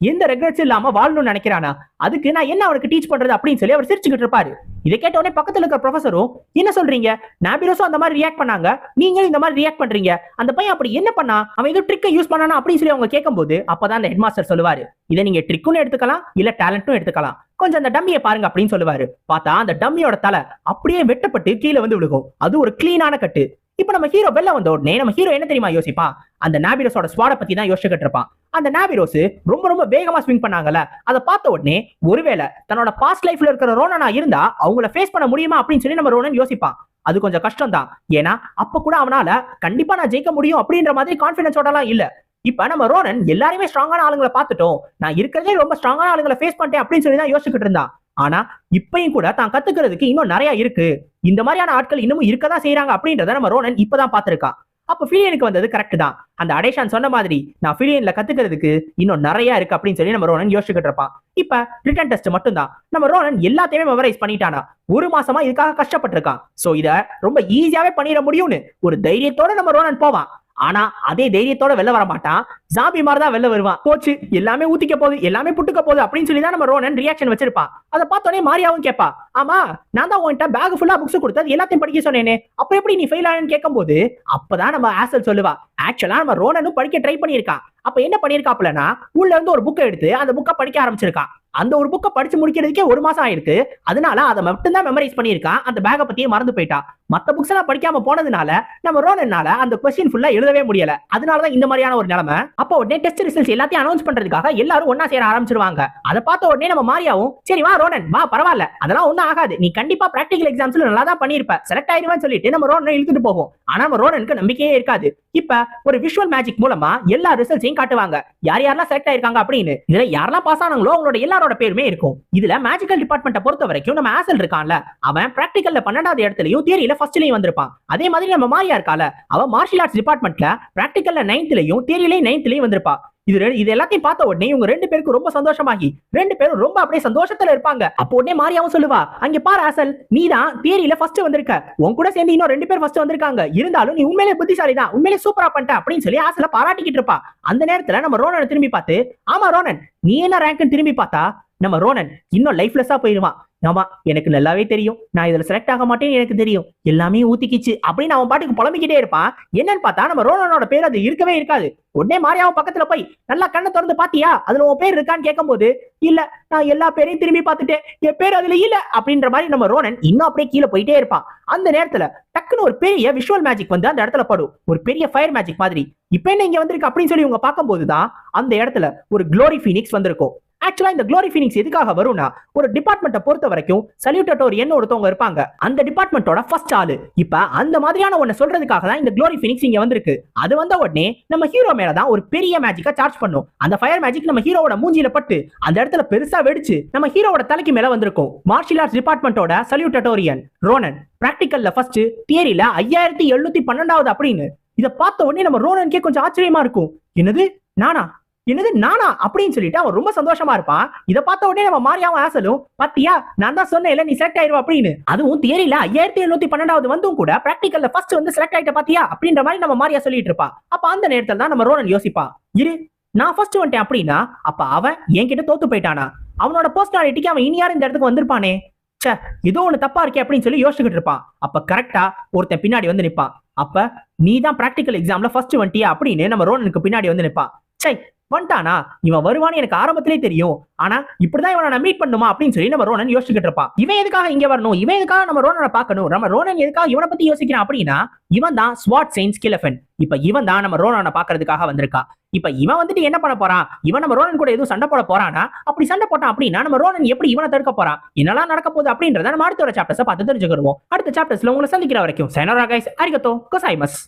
எந்த ரெக்ரெட்ஸ் இல்லாம வாழணும்னு நினைக்கிறானா, அதுக்கு நான் என்ன அவனுக்கு டீச் பண்றது அப்படின்னு சொல்லி அவர் சிரிச்சுக்கிட்டு இருப்பாரு. இதை கேட்ட உடனே பக்கத்துல இருக்கிற ப்ரொஃபஸரும் என்ன சொல்றீங்க, நாபிரோஸும் அந்த மாதிரி ரியாக்ட் பண்ணாங்க, நீங்களும் இந்த மாதிரி ரியாக்ட் பண்றீங்க, அந்த பையன் அப்படி என்ன பண்ணா, அவன் ஏதோ ட்ரிக்கை யூஸ் பண்ணானா அப்படின்னு சொல்லி அவங்க கேட்கும்போது அப்பதான் அந்த ஹெட் மாஸ்டர் சொல்லுவாரு, இதை நீங்க ட்ரிக்குன்னு எடுத்துக்கலாம் இல்ல டேலண்ட்டும் எடுத்துக்கலாம், கொஞ்சம் அந்த டம்மியை பாருங்க அப்படின்னு சொல்லுவாரு. பார்த்தா அந்த டம்மியோட தலை அப்படியே வெட்டப்பட்டு கீழே வந்து விழுகும். அது ஒரு கிளீனான கட்டு. இப்ப நம்ம ஹீரோ வெளில வந்த உடனே நம்ம ஹீரோ என்ன தெரியுமா யோசிப்பான்? அந்த நாபிரோஸோட ஸ்வாட பத்தி தான் யோசிச்சுக்கிட்டு இருப்பான். அந்த நாபிரோஸ் ரொம்ப ரொம்ப வேகமா ஸ்விங் பண்ணாங்கல்ல, அதை பார்த்த உடனே ஒருவேளை தன்னோட பாஸ்ட் லைஃப்ல இருக்கிற ரோனனா இருந்தா அவங்கள ஃபேஸ் பண்ண முடியுமா அப்படின்னு சொல்லி நம்ம ரோனன் யோசிப்பான். அது கொஞ்சம் கஷ்டம் தான். ஏன்னா அப்ப கூட அவனால கண்டிப்பா நான் ஜெயிக்க முடியும் அப்படின்ற மாதிரி கான்பிடன்ஸோடலாம் இல்ல. இப்ப நம்ம ரோனன் எல்லாருமே ஸ்ட்ராங்கான ஆளுங்களை பார்த்துட்டோம், நான் இருக்கிறதே ரொம்ப ஸ்ட்ராங்கான ஆளுங்களை ஃபேஸ் பண்ணிட்டேன் அப்படின்னு சொல்லி தான் யோசிச்சுக்கிட்டு இருந்தான். ஆனா இப்பயும் கூட தான் கத்துக்கிறதுக்கு இன்னும் நிறைய இருக்கு, இந்த மாதிரியான ஆட்கள் இன்னமும் இருக்கதான் செய்யறாங்க அப்படின்றத நம்ம ரோனன் இப்பதான் பார்த்திருக்கான். அப்ப ஃபிலியனுக்கு வந்தது கரெக்ட் தான். அந்த அடேஷான் சொன்ன மாதிரி நான் ஃபிலியன்ல கத்துக்கிறதுக்கு இன்னும் நிறைய இருக்கு அப்படின்னு சொல்லி நம்ம ரோனன் யோசிச்சுக்கிட்டு இருப்பான். இப்ப ரிட்டன் டெஸ்ட் மட்டும் தான். நம்ம ரோனன் எல்லாத்தையுமே மெமரைஸ் பண்ணிட்டானா, ஒரு மாசமா இதுக்காக கஷ்டப்பட்டு இருக்கான். சோ இத ரொம்ப ஈஸியாவே பண்ணிட முடியும்னு ஒரு தைரியத்தோட நம்ம ரோனன் போவான். ஆனா அதே தைரியத்தோட வெளில வர மாட்டான், ஜாம்பி மாதிரி தான் வெளில வருவான். போச்சு எல்லாமே ஊத்திக்க போகுது, எல்லாமே புட்டுக்க போகுது அப்படின்னு சொல்லி தான் நம்ம ரோனன் ரியாக்ஷன் வச்சிருப்பான். அதை பார்த்தோன்னே மாரியாவும் கேட்பா, ஆமா நான் தான் உன்கிட்ட பேக் ஃபுல்லா புக்ஸ் கொடுத்தது எல்லாத்தையும் படிக்க சொன்னேனே, அப்ப எப்படி நீ ஃபெயில் ஆனு கேட்கும்போது அப்பதான் நம்ம ஆசல் சொல்லுவா, ஆக்சுவலா நம்ம ரோனனும் படிக்க ட்ரை பண்ணியிருக்கான். அப்ப என்ன பண்ணிருக்காப்லனா, உள்ள இருந்து ஒரு புக்கை எடுத்து அந்த புக்கை படிக்க ஆரம்பிச்சிருக்கான். அந்த ஒரு புக்கை படிச்சு முடிக்கிறதுக்கே ஒரு மாசம் ஆயிருக்கு. அதனால அதை மட்டும் தான் மெமரைஸ் பண்ணியிருக்கான், அந்த பேக்கை பத்தியே மறந்து போயிட்டா. மத்த புக்ஸ் எல்லாம் படிக்காம போனதுனால நம்ம ரோனனால அந்த கொஸ்டின் ஃபுல்லா எழுதவே முடியல. அதனாலதான் இந்த மாதிரியான ஒரு நிலைமை. அப்போ உடனே டெஸ்ட் ரிசல்ட்ஸ் எல்லாத்தையும் அனௌன்ஸ் பண்றதுக்காக எல்லாரும் ஒன்னா சேர ஆரம்பிச்சிருவாங்க. அதை பார்த்த உடனே நம்ம மாரியாவும், சரி வா ரோனன் வா, பரவாயில்ல அதெல்லாம் ஒன்னும் ஆகாது, நீ கண்டிப்பா பிராக்டிகல் எக்ஸாம்ஸ்ல நல்லா தான் பண்ணிருப்ப, செலக்ட் ஆயிருவான்னு சொல்லிட்டு நம்ம ரோனனை இழுத்துட்டு போவோம். ஆனா நம்ம ரோனனுக்கு நம்பிக்கையே இருக்காது. இப்ப ஒரு விஷுவல் மேஜிக் மூலமா எல்லா ரிசல்ட்ஸையும் காட்டுவாங்க, யார் யாரெல்லாம் செலக்ட் ஆயிருக்காங்க அப்படின்னு. இதுல யாரெல்லாம் பாஸ் ஆனாங்களோ அவங்களோட எல்லாரோட பேருமே இருக்கும். இதுல மேஜிக்கல் டிபார்ட்மெண்ட்டை பொறுத்த வரைக்கும் நம்ம ஆசல் இருக்கான்ல, அவன் பிராக்டிகல்ல 12வது இடத்துலயும் தியரியில ஃபர்ஸ்ட்லயும் வந்திருப்பான். அதே மாதிரி நம்ம மாரியா இருக்கால, அவன் மார்ஷியல் ஆர்ட்ஸ் டிபார்ட்மெண்ட்ல பிராக்டிகல்ல 9th தியரியிலையும் 9th வந்திருப்பா. இது எல்லாத்தையும் பார்த்த உடனே இவங்க ரெண்டு பேருக்கு ரொம்ப சந்தோஷமாகி ரெண்டு பேரும் ரொம்ப அப்படியே சந்தோஷத்துல இருப்பாங்க. அப்போ உடனே மாரியாவும் சொல்லுவா, அங்க பாரு ஆசல், நீ தான் தியரியில ஃபர்ஸ்ட் வந்திருக்க, உன் கூட சேர்ந்து இன்னும் 2 பேர் ஃபர்ஸ்ட் வந்திருக்காங்க, இருந்தாலும் நீ உண்மையிலே புத்திசாலி தான், உண்மையிலே சூப்பரா பண்ணிட்ட அப்படின்னு சொல்லி ஆசல பாராட்டிக்கிட்டு இருப்பா. அந்த நேரத்துல நம்ம ரோனனை திரும்பி பார்த்து, ஆமா ரோனன் நீ என்ன ரேங்க்னு திரும்பி பார்த்தா நம்ம ரோனன் இன்னும் லைஃப்லெஸ்ஸா போயிடுவான். ஆமா எனக்கு நல்லாவே தெரியும், நான் இதுல செலக்ட் ஆக மாட்டேன்னு எனக்கு தெரியும், எல்லாமே ஊத்திக்கிச்சு அப்படின்னு அவன் பாட்டுக்கு புலம்பிக்கிட்டே இருப்பான். என்னன்னு பார்த்தா நம்ம ரோனனோட பேர் அது இருக்கவே இருக்காது. உடனே மாரியாவும் பக்கத்துல போய், நல்லா கண்ணை திறந்து பாத்தியா அதுல உன் பேர் இருக்கான்னு கேட்கும் போது, இல்ல நான் எல்லா பேரையும் திரும்பி பார்த்துட்டேன், என் பேர் அதுல இல்ல அப்படின்ற மாதிரி நம்ம ரோனன் இன்னும் அப்படியே கீழே போயிட்டே இருப்பான். அந்த நேரத்துல டக்குன்னு ஒரு பெரிய விஷுவல் மேஜிக் வந்து அந்த இடத்துல படும், ஒரு பெரிய ஃபயர் மேஜிக் மாதிரி. இப்ப என்ன இங்க வந்திருக்கு அப்படின்னு சொல்லி இவங்க பார்க்கும்போதுதான் அந்த இடத்துல ஒரு க்ளோரி ஃபீனிக்ஸ் வந்திருக்கும். ஆக்சுவலா இந்த க்ளோரி ஃபீனிக்ஸ் எதுக்காக வரும்னா, ஒரு டிபார்ட்மெண்ட்டை பொறுத்த வரைக்கும் சல்யூட்டோரியன் ஒருத்தவங்க இருப்பாங்க, அந்த டிபார்ட்மெண்ட்டோட ஃபர்ஸ்ட் ஆளு. இப்ப அந்த மாதிரியான ஒண்ணு சொல்றதுக்காக தான் இந்த க்ளோரி ஃபீனிக்ஸ் இங்க வந்திருக்கு. அது வந்த உடனே நம்ம ஹீரோ மேல தான் ஒரு பெரிய மேஜிக்கா சார்ஜ் பண்ணும். அந்த ஃபயர் மேஜிக் நம்ம ஹீரோவோட மூஞ்சில பட்டு அந்த இடத்துல பெருசா வெடிச்சு நம்ம ஹீரோவோட தலைக்கு மேல வந்திருக்கும். மார்ஷியல் ஆர்ட்ஸ் டிபார்ட்மெண்ட்டோட சல்யூட்டோரியன் ரோனன் பிராக்டிகல்ல ஃபர்ஸ்ட், தியரியில 5712வது அப்படின்னு. இத பார்த்த உடனே நம்ம ரோனனுக்கே கொஞ்சம் ஆச்சரியமா இருக்கும். என்னது நானா அப்படின்னு சொல்லிட்டு அவன் ரொம்ப சந்தோஷமா இருப்பான். இதை பார்த்த உடனே நம்ம மாரியாவும் ஆசலும், பாத்தியா நான் தான் சொன்னேன் நீ செலக்ட் ஆயிருவா அப்படின்னு. அதுவும் தியரியில 5712வது வந்தும் கூட பிராக்டிகல்ல ஃபர்ஸ்ட் வந்து செலக்ட் ஆயிட்ட பாத்தியா அப்படின்ற மாதிரி நம்ம மாரியா சொல்லிட்டு இருப்பா. அப்ப அந்த நேரத்துல தான் நம்ம ரோனன் யோசிப்பா, இரு நான் ஃபர்ஸ்ட் வந்துட்டேன் அப்படின்னா அப்ப அவன் என்கிட்ட தோத்து போயிட்டானா, அவனோட பர்சனாலிட்டிக்கு அவன் இனி யாரும் இந்த இடத்துக்கு வந்திருப்பானே, ஏதோ ஒண்ணு தப்பா இருக்கே அப்படின்னு சொல்லி யோசிச்சுக்கிட்டு இருப்பான். அப்ப கரெக்டா ஒருத்தன் பின்னாடி வந்து நிப்பான். அப்ப நீ தான் பிராக்டிகல் எக்ஸாம்ல ஃபர்ஸ்ட் வந்துட்டியா அப்படின்னு நம்ம ரோனனுக்கு பின்னாடி வந்து நிப்பான். வந்துட்டானா, இவன் வருவான்னு எனக்கு ஆரம்பத்திலே தெரியும், ஆனா இப்படிதான் இவனை நான் மீட் பண்ணுமா அப்படின்னு சொல்லி நம்ம ரோனன் யோசிச்சுக்கிட்டு இருப்பான். இவன் எதுக்காக இங்க வரணும், இவன் எதுக்காக நம்ம ரோனனை பார்க்கணும், நம்ம ரோனன் எதுக்காக இவனை பத்தி யோசிக்கிறான் அப்படின்னா, இவன் தான் ஸ்வாட் செயின்ஸ் கிலஃபன். இப்ப இவன் தான் நம்ம ரோனனை பாக்குறதுக்காக வந்திருக்கா. இப்ப இவன் வந்துட்டு என்ன பண்ண போறான், இவன் நம்ம ரோனன் கூட எதுவும் சண்டை போட போறானா, அப்படி சண்டை போட்டான் அப்படின்னா நம்ம ரோனன் எப்படி இவனை தடுக்க போறான், என்னெல்லாம் நடக்க போகுது அப்படின்றத நம்ம அடுத்த ஒரு சாப்டர்ஸை பார்த்து தெரிஞ்சுக்கிடுவோம். அடுத்த சாப்டர்ஸ்ல உங்களை சந்திக்கிற வரைக்கும் சைனோரா கைஸ், அரிகத்தோ கோசாய்மஸ்.